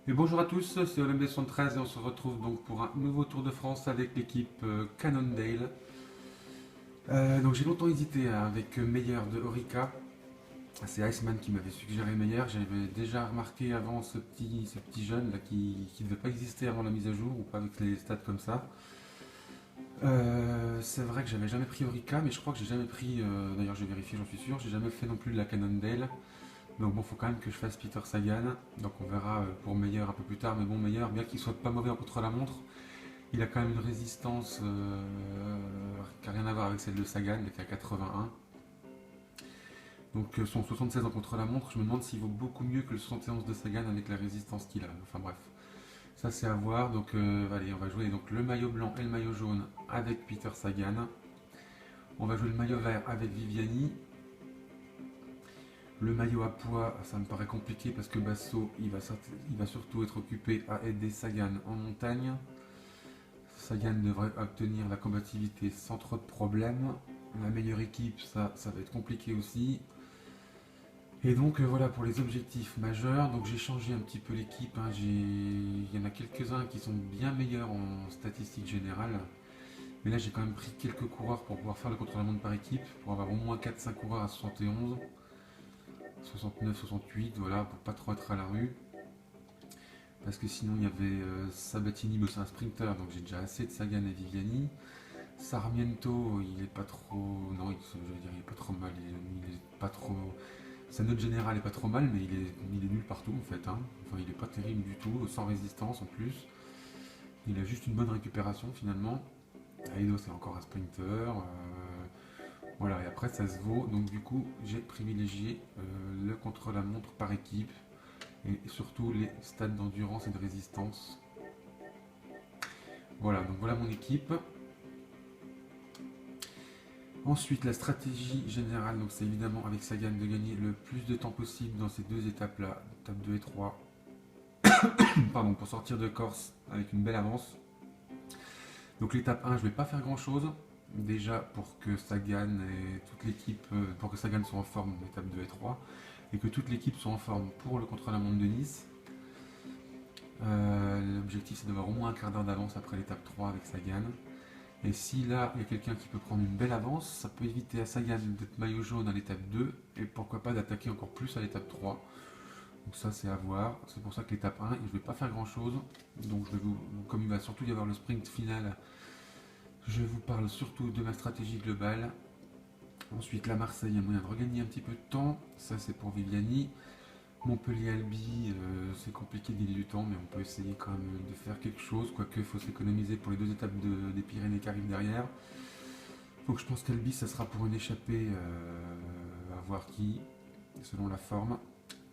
Et bonjour à tous, c'est OLMD 73 et on se retrouve donc pour un nouveau Tour de France avec l'équipe Cannondale. Donc j'ai longtemps hésité hein, avec Meyer de Orica. C'est Iceman qui m'avait suggéré Meyer. J'avais déjà remarqué avant ce petit jeune là, qui ne devait pas exister avant la mise à jour ou pas avec les stats comme ça. C'est vrai que j'avais jamais pris Orica, mais je crois que j'ai jamais pris, d'ailleurs j'ai vérifié, j'en suis sûr, j'ai jamais fait non plus de la Cannondale. Donc bon, faut quand même que je fasse Peter Sagan. Donc on verra pour Meyer un peu plus tard. Mais bon, Meyer, bien qu'il soit pas mauvais en contre-la-montre, il a quand même une résistance qui n'a rien à voir avec celle de Sagan, qui est à 81. Donc son 76 en contre-la-montre, je me demande s'il vaut beaucoup mieux que le 71 de Sagan avec la résistance qu'il a. Enfin bref, ça c'est à voir. Donc allez, on va jouer donc, le maillot blanc et le maillot jaune avec Peter Sagan. On va jouer le maillot vert avec Viviani. Le maillot à poids, ça me paraît compliqué parce que Basso, il va surtout être occupé à aider Sagan en montagne. Sagan devrait obtenir la combativité sans trop de problèmes. La meilleure équipe, ça va être compliqué aussi. Et donc voilà pour les objectifs majeurs. Donc j'ai changé un petit peu l'équipe, hein. Il y en a quelques-uns qui sont bien meilleurs en statistiques générales. Mais là j'ai quand même pris quelques coureurs pour pouvoir faire le contre-la-montre par équipe, pour avoir au moins 4-5 coureurs à 71. 69, 68, voilà, pour pas trop être à la rue. Parce que sinon il y avait Sabatini, mais c'est un sprinter, donc j'ai déjà assez de Sagan et Viviani. Sarmiento, il est pas trop. Non, je veux dire, il est pas trop mal. Il est pas trop. Sa note générale est pas trop mal, mais il est nul partout en fait, hein. Enfin, il est pas terrible du tout, sans résistance en plus. Il a juste une bonne récupération finalement. Aido, c'est encore un sprinter. Voilà, et après ça se vaut. Donc du coup, j'ai privilégié le contre-la-montre par équipe et surtout les stades d'endurance et de résistance. Voilà, donc voilà mon équipe. Ensuite, la stratégie générale, donc c'est évidemment avec Sagan de gagner le plus de temps possible dans ces deux étapes-là, étape 2 et 3, pardon, pour sortir de Corse avec une belle avance. Donc l'étape 1, je ne vais pas faire grand-chose, déjà pour que Sagan et toute l'équipe, pour que Sagan soit en forme dans l'étape 2 et 3, et que toute l'équipe soit en forme pour le contre-la-montre de Nice. L'objectif c'est d'avoir au moins un quart d'heure d'avance après l'étape 3 avec Sagan. Et si là, il y a quelqu'un qui peut prendre une belle avance, ça peut éviter à Sagan d'être maillot jaune à l'étape 2 et pourquoi pas d'attaquer encore plus à l'étape 3. Donc ça, c'est à voir. C'est pour ça que l'étape 1, je ne vais pas faire grand-chose. Donc comme il va surtout y avoir le sprint final, je vous parle surtout de ma stratégie globale. Ensuite, la Marseille, il y a moyen de regagner un petit peu de temps. Ça, c'est pour Viviani. Montpellier-Albi, c'est compliqué de gagner du temps, mais on peut essayer quand même de faire quelque chose, quoique il faut s'économiser pour les deux étapes des Pyrénées qui arrivent derrière. Donc je pense qu'Albi, ça sera pour une échappée à voir qui, selon la forme.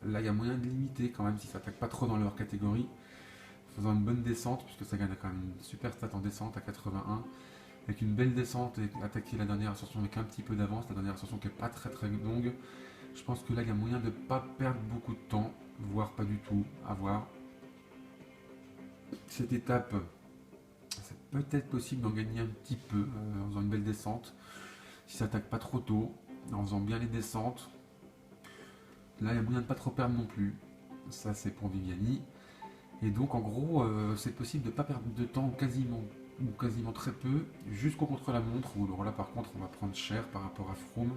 Là, il y a moyen de limiter quand même si ça attaque pas trop dans leur catégorie, faisant une bonne descente, puisque ça gagne quand même une super stat en descente à 81. Avec une belle descente et attaquer la dernière ascension avec un petit peu d'avance, la dernière ascension qui est pas très très longue. Je pense que là, il y a moyen de ne pas perdre beaucoup de temps, voire pas du tout, à voir. Cette étape, c'est peut-être possible d'en gagner un petit peu en faisant une belle descente, si ça attaque pas trop tôt, en faisant bien les descentes. Là, il y a moyen de ne pas trop perdre non plus. Ça, c'est pour Viviani. Et donc, en gros, c'est possible de ne pas perdre de temps quasiment, ou quasiment très peu, jusqu'au contre-la-montre, où alors là, par contre, on va prendre cher par rapport à Froome.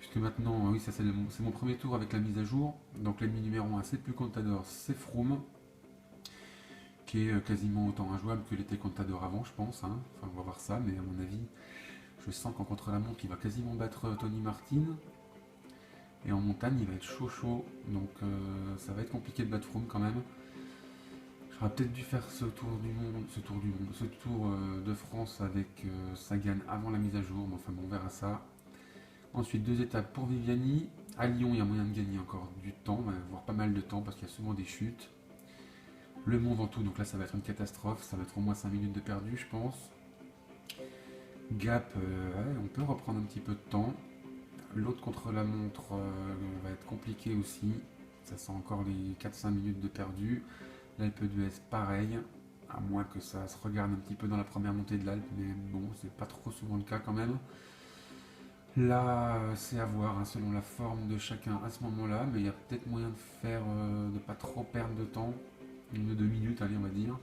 Puisque maintenant, oui, ça c'est mon premier tour avec la mise à jour. Donc l'ennemi numéro 1, c'est plus Contador, c'est Froome, qui est quasiment autant injouable que l'était Contador avant, je pense, hein. Enfin, on va voir ça, mais à mon avis, je sens qu'en contre-la-montre, il va quasiment battre Tony Martin. Et en montagne, il va être chaud chaud, donc ça va être compliqué de battre Froome quand même. J'aurais peut-être dû faire ce tour de France avec Sagan avant la mise à jour, mais enfin bon, on verra ça. Ensuite, deux étapes pour Viviani. À Lyon, il y a moyen de gagner encore du temps, voire pas mal de temps, parce qu'il y a souvent des chutes. Le Mont Ventoux, donc là, ça va être une catastrophe. Ça va être au moins 5 minutes de perdu, je pense. Gap, ouais, on peut reprendre un petit peu de temps. L'autre contre la montre va être compliqué aussi. Ça sent encore les 4-5 minutes de perdu. L'Alpe d'Huez, pareil. À moins que ça se regarde un petit peu dans la première montée de l'Alpe, mais bon, c'est pas trop souvent le cas quand même. Là, c'est à voir hein, selon la forme de chacun à ce moment-là, mais il y a peut-être moyen de faire, de pas trop perdre de temps. 1 ou 2 minutes, allez, on va dire.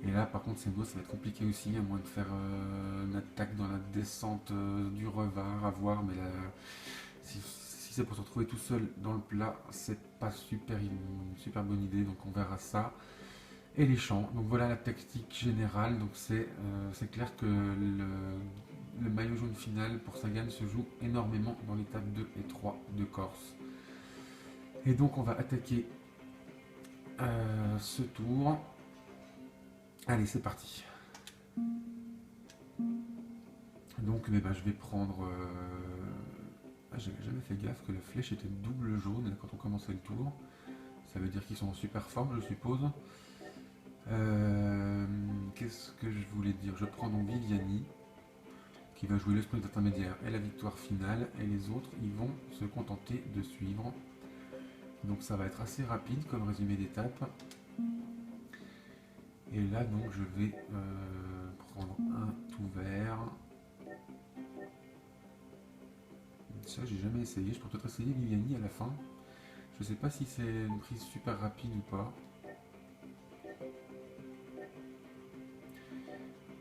Et là, par contre, c'est beau, ça va être compliqué aussi, à moins de faire une attaque dans la descente du revers, à voir. Mais là, si c'est pour se retrouver tout seul dans le plat, c'est pas une super bonne idée, donc on verra ça. Et les champs, donc voilà la tactique générale. Donc c'est clair que le maillot jaune final pour Sagan se joue énormément dans l'étape 2 et 3 de Corse. Et donc on va attaquer ce tour. Allez, c'est parti. Donc je vais prendre... j'avais jamais fait gaffe que la flèche était double jaune là, quand on commençait le tour. Ça veut dire qu'ils sont en super forme, je suppose. Qu'est-ce que je voulais dire? Je prends donc Viviani, qui va jouer le sprint intermédiaire et la victoire finale, et les autres, ils vont se contenter de suivre. Donc ça va être assez rapide comme résumé d'étape. Et là, donc, je vais prendre un tout vert. Ça, j'ai jamais essayé. Je peux peut-être essayer Viviani à la fin. Je sais pas si c'est une prise super rapide ou pas.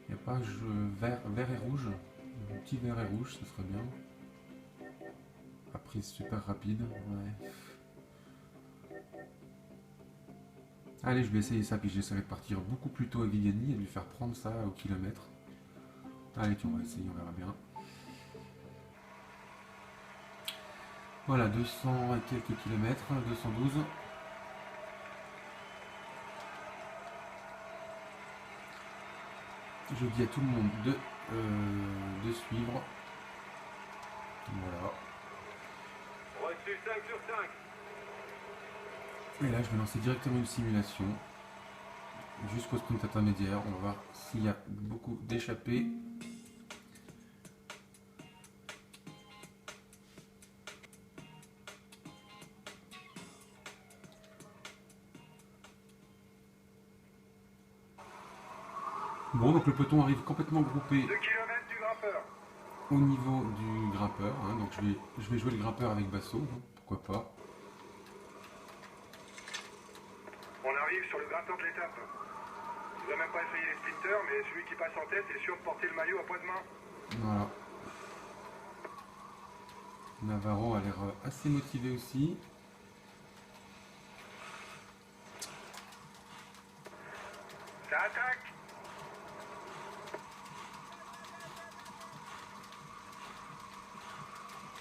Il n'y a pas vert et rouge. Un petit vert et rouge, ça serait bien. La prise super rapide. Ouais. Allez, je vais essayer ça, puis j'essaierai de partir beaucoup plus tôt à Viviani et de lui faire prendre ça au kilomètre. Allez, on va essayer, on verra bien. Voilà, 200 et quelques kilomètres, 212. Je dis à tout le monde de suivre. Voilà. Reçu 5 sur 5. Et là, je vais lancer directement une simulation jusqu'au sprint intermédiaire. On va voir s'il y a beaucoup d'échappées. Bon, donc le peloton arrive complètement groupé 2 km du grimpeur. au niveau du grimpeur. Hein, donc je vais jouer le grimpeur avec Basso, hein, pourquoi pas. On arrive sur le grimpeur de l'étape. Je vous ai même pas essayé les sprinters, mais celui qui passe en tête est sûr de porter le maillot à poids de main. Voilà. Navarro a l'air assez motivé aussi. Ça attaque.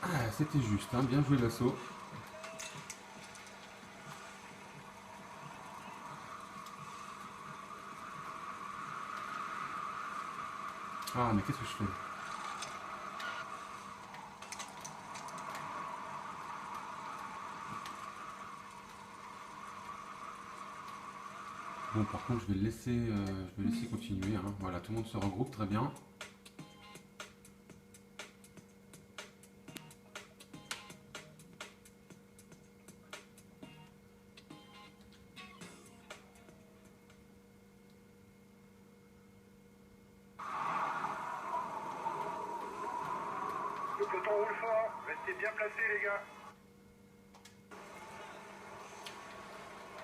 Ah, c'était juste, hein, bien joué l'assaut. Ah, mais qu'est-ce que je fais? Bon, par contre, je vais laisser continuer. Hein. Voilà, tout le monde se regroupe, très bien. Le peloton roule fort. Restez bien placés, les gars.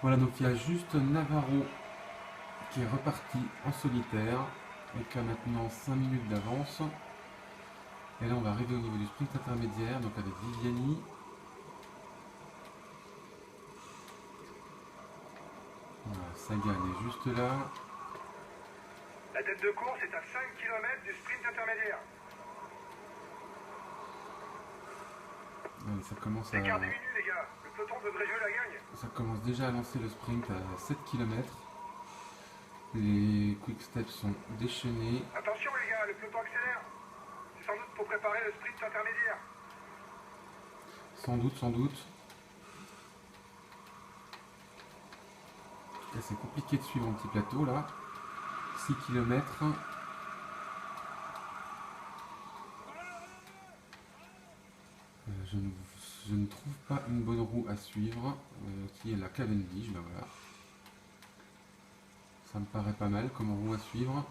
Voilà, donc il y a juste Navarro qui est reparti en solitaire et qui a maintenant 5 minutes d'avance. Et là, on va arriver au niveau du sprint intermédiaire, donc avec Viviani. Voilà, Sagan est juste là. La tête de course est à 5 km du sprint intermédiaire. Allez, ça commence L'écart diminue, les gars. Le peloton devrait jouer la gagne. Ça commence déjà à lancer le sprint à 7 km. Les quick steps sont déchaînés. Attention, les gars, le peloton accélère. C'est sans doute pour préparer le sprint intermédiaire. Sans doute, sans doute. Et c'est compliqué de suivre un petit plateau là. 6 km. Je ne trouve pas une bonne roue à suivre, qui est la Cavendish, ben voilà. Ça me paraît pas mal comme roue à suivre.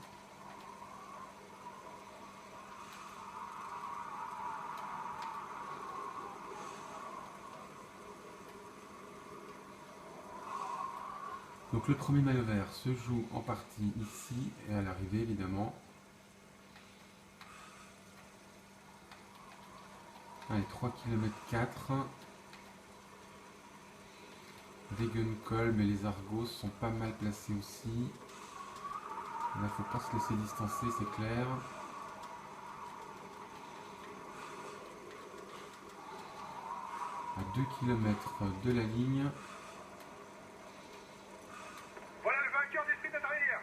Donc le premier maillot vert se joue en partie ici et à l'arrivée évidemment. Allez, 3 km 4. Degenkolb et les Argos sont pas mal placés aussi. Là, faut pas se laisser distancer, c'est clair. À 2 km de la ligne. Voilà le vainqueur des sprints intermédiaires.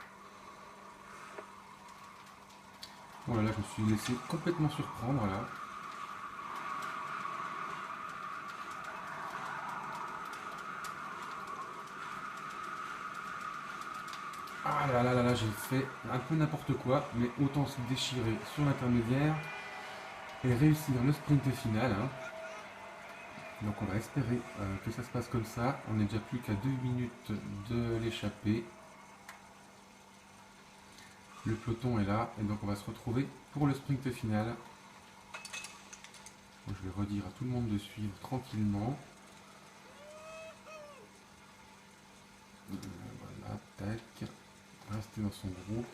Oh là là, je me suis laissé complètement surprendre là. Ah là là là là, j'ai fait un peu n'importe quoi, mais autant se déchirer sur l'intermédiaire et réussir le sprint final. Hein. Donc on va espérer que ça se passe comme ça. On n'est déjà plus qu'à 2 minutes de l'échappée. Le peloton est là et donc on va se retrouver pour le sprint final. Bon, je vais redire à tout le monde de suivre tranquillement. Voilà, tac. Rester dans son groupe.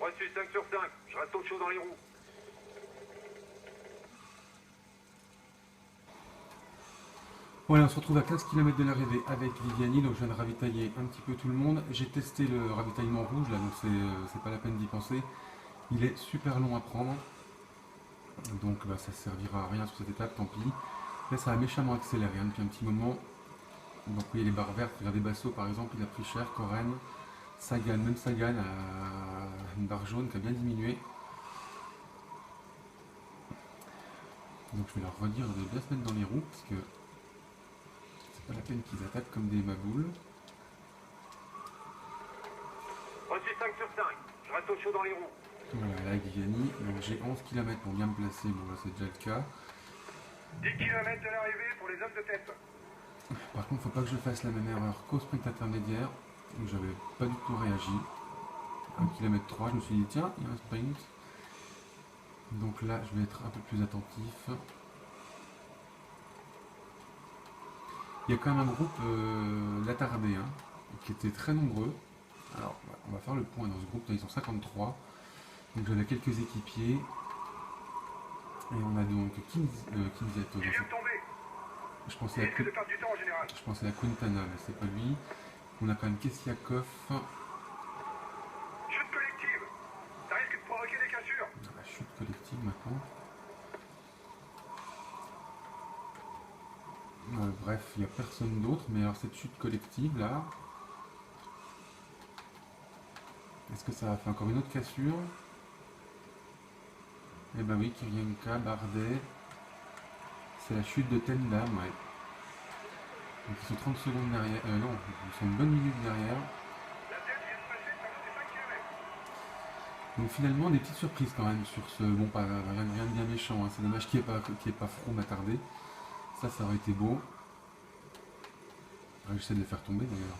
Reçu 5 sur 5. Je reste au chaud dans les roues. Voilà, on se retrouve à 15 km de l'arrivée avec Viviani, donc je viens de ravitailler un petit peu tout le monde. J'ai testé le ravitaillement rouge, là, donc c'est pas la peine d'y penser. Il est super long à prendre, donc bah, ça servira à rien sur cette étape, tant pis. Là, ça a méchamment accéléré hein, depuis un petit moment. Donc vous voyez les barres vertes, regardez Basso par exemple, il a pris cher, Koren. Sagan, même Sagan a une barre jaune qui a bien diminué. Donc je vais leur redire de bien se mettre dans les roues, parce que c'est pas la peine qu'ils attaquent comme des maboules. Reçu 5 sur 5. Je reste au chaud dans les roues. Voilà, là Viviani, donc j'ai 11 km pour bien me placer, bon là c'est déjà le cas. 10 km de l'arrivée pour les hommes de tête. Par contre, faut pas que je fasse la même erreur qu'au sprint intermédiaire, où j'avais pas du tout réagi. 1 km 3, je me suis dit tiens, il y a un sprint. Donc là, je vais être un peu plus attentif. Il y a quand même un groupe l'attardé, hein, qui était très nombreux. Alors, on va faire le point dans ce groupe, là, ils sont 53. Donc j'avais quelques équipiers. Et on a donc Kinzet. Il vient de tomber. Je pensais Il à risque de perdre du temps en général. Je pensais à Quintana, mais c'est pas lui. On a quand même Kessiakov. Chute collective. Ça risque de provoquer des cassures. La chute collective maintenant. Bref, il n'y a personne d'autre, mais alors cette chute collective là. Est-ce que ça a fait encore une autre cassure? Eh ben oui, Kirienka, Bardet. C'est la chute de Tendam, ouais. Donc ils sont 30 secondes derrière. Non, ils sont une bonne minute derrière. La tête vient de passer par 5 km. Donc finalement, des petites surprises quand même sur ce. Bon, pas rien de bien méchant, hein. C'est dommage qu'il n'y ait pas Froome attardé. Ça aurait été beau. J'essaie de les faire tomber d'ailleurs.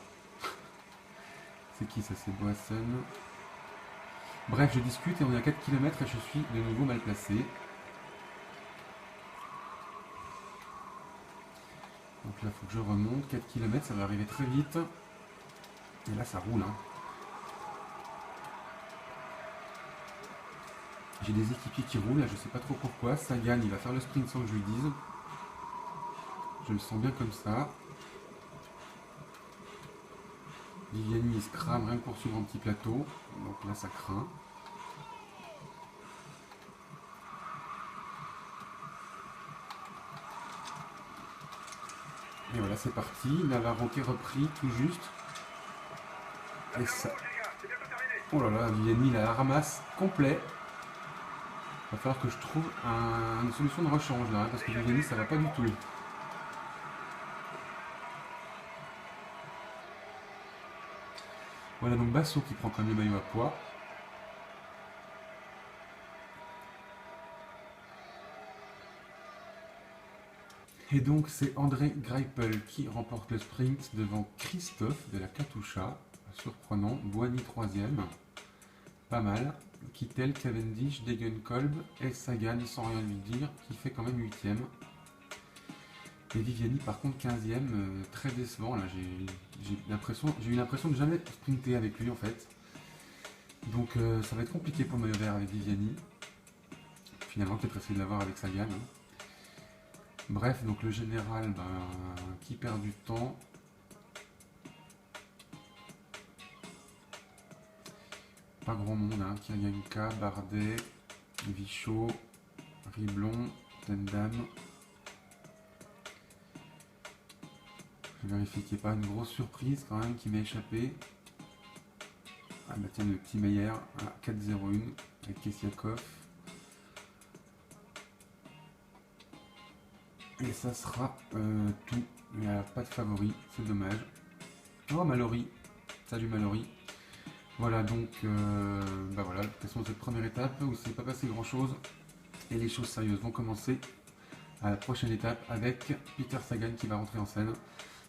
C'est qui ça? C'est Boasson. Bref, je discute et on est à 4 km et je suis de nouveau mal placé. Donc là, il faut que je remonte. 4 km, ça va arriver très vite. Et là, ça roule. Hein. J'ai des équipiers qui roulent, là, je sais pas trop pourquoi. Sagan, il va faire le sprint sans que je lui dise. Je le sens bien comme ça. Viviani, il se crame rien que pour suivre un petit plateau. Donc là, ça craint. Et voilà, c'est parti. Navarro qui est repris tout juste. Et ça... Oh là là, Viviani, il a la ramasse complet. Il va falloir que je trouve une solution de rechange là, hein, parce que Viviani, ça va pas du tout. Voilà donc Basso qui prend quand même le maillot à poids. Et donc c'est André Greipel qui remporte le sprint devant Christophe de la Katusha. Surprenant. Boigny 3ème. Pas mal. Kittel, Cavendish, Degenkolb et Sagan sans rien lui dire qui fait quand même 8ème. Et Viviani par contre 15e, très décevant là, j'ai eu l'impression de jamais sprinter avec lui en fait. Donc ça va être compliqué pour le maillot vert avec Viviani. Finalement peut-être essayer de l'avoir avec Sagan. Hein. Bref, donc le général qui perd du temps. Pas grand monde, hein. Kirienka, Bardet, Vichot, Riblon, Tendam. Je vérifie qu'il n'y ait pas une grosse surprise quand même qui m'est échappé. Ah bah tiens, le petit Meyer à 4-0-1 avec Kessiakov. Et ça sera tout. Il n'y a pas de favori, c'est dommage. Oh Mallory, salut Mallory. Voilà donc, voilà, de toute façon cette première étape où il ne s'est pas passé grand chose. Et les choses sérieuses vont commencer à la prochaine étape avec Peter Sagan qui va rentrer en scène.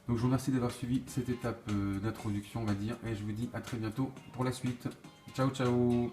Donc je vous remercie d'avoir suivi cette étape d'introduction on va dire et je vous dis à très bientôt pour la suite. Ciao ciao.